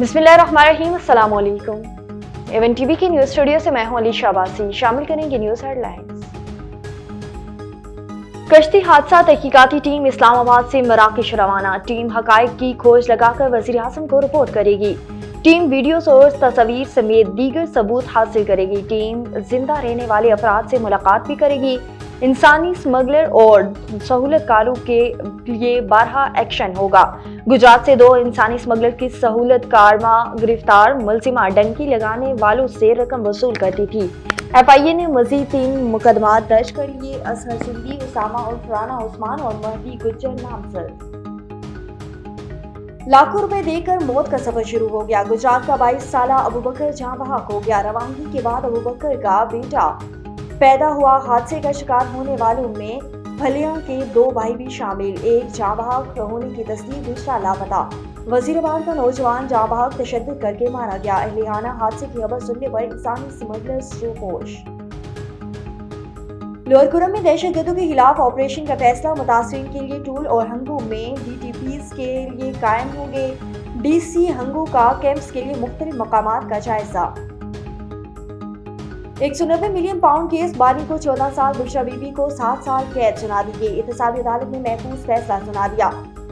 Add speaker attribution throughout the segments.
Speaker 1: बिस्मिल्लाहिर्रहमानिर्रहीम, अस्सलाम वालेकुम। एवन टीवी के न्यूज स्टूडियो से मैं हूं अली शाबासी। शामिल करेंगे न्यूज हेडलाइंस। कश्ती हादसा तहकीकाती टीम इस्लामाबाद से मराकश रवाना। टीम हकायक की खोज लगाकर वजीर आजम को रिपोर्ट करेगी। टीम वीडियोस और तस्वीर समेत दीगर सबूत हासिल करेगी। टीम जिंदा रहने वाले अफराद से मुलाकात भी करेगी। इंसानी स्मगलर और सहूलतकारों के लिए 12 एक्शन होगा। गुजरात से 2 इंसानी स्मगलर की सहूलतकारमा गिरफ्तार। मुलजिमा डंकी लगाने वालों से रकम वसूल करती थी। FIA ने मजीद 3 मुकदमात दर्ज कर लिए। असहर सिंधी, उसामा और फराना उस्मान और महदी गुज्जर नामजद। लाखों रुपए देकर मौत का सफर शुरू हो गया। गुजरात का 22 साला अबू बकर जहां बहक हो गया। रवानगी के बाद अबू बकर का बेटा पैदा हुआ। हादसे का शिकार होने वालों में फलियां के 2 भाई भी शामिल। एक जहां बहक होने की तस्दीक, दूसरा लापता। वजीराबाद का नौजवान जहां बहक तशद्दुद करके मारा गया। अहलियाना हादसे की खबर सुनने पर इंसानी स्मगलर्स जोश। लोअर कुरम में दहशतगर्दों के खिलाफ ऑपरेशन का फैसला। मुतासरीन के लिए टूल और हंगू में DTPs के लिए कायम होंगे। DC हंगू का कैंप्स के लिए मुख्तलिफ मकामात का जायजा। 190 मिलियन पाउंड केस। बानी को 14 साल, बुशरा बीबी को 7 साल कैद सुना दी गई। इत्तेसादी अदालत ने महफूज फैसला सुना दिया।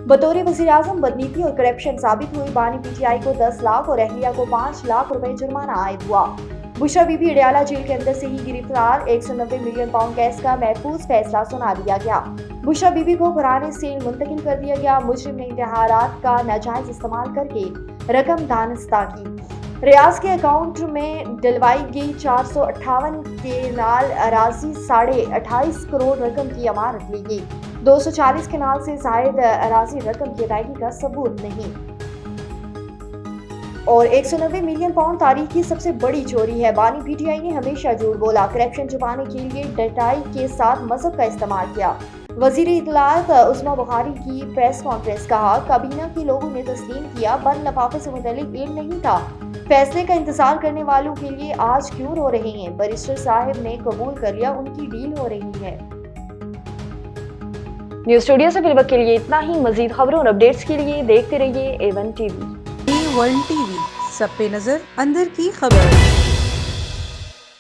Speaker 1: बतौर वज़ीर आज़म बदनीति और करप्शन साबित हुई। बानी PTI को 10 लाख और अहलिया को 5 लाख रुपए जुर्माना आयद हुआ। बुशरा बीबी अडयाला जेल के अंदर से ही गिरफ्तार। 190 मिलियन पाउंड केस का महफूज फैसला सुना दिया गया। बुशरा बीबी को पुराने सेल मुंतकिल कर दिया गया। मुजरिम ने इंतहारात का नाजायज इस्तेमाल करके रकम दानिस्ता की। रियाज के अकाउंट में डलवाई गई 458 केनाल अराजी 28.5 करोड़ रकम की अमानत ली गई। 240 केनाल से जायद अराजी रकम की अदायगी का सबूत नहीं। और 190 मिलियन पाउंड तारीख की सबसे बड़ी चोरी है। बानी PTI ने हमेशा झूठ बोला। करप्शन छुपाने के लिए डटाई के साथ मजहब का इस्तेमाल किया। वजीर इत्तलात उस्मा बुखारी की प्रेस कॉन्फ्रेंस। कहा, काबीना के लोगों ने तस्लीम किया, बंद लिफाफे से मुतल्लिक इल्म नहीं था। फैसले का इंतजार करने वालों के लिए आज क्यों रो रहे हैं? बैरिस्टर साहब ने कबूल कर लिया, उनकी डील हो रही है। न्यूज स्टूडियो से फिलहाल के लिए इतना ही। मजीद खबरों और अपडेट्स के लिए देखते रहिए A1 TV।
Speaker 2: A1 TV, सब पे नजर, अंदर की खबर।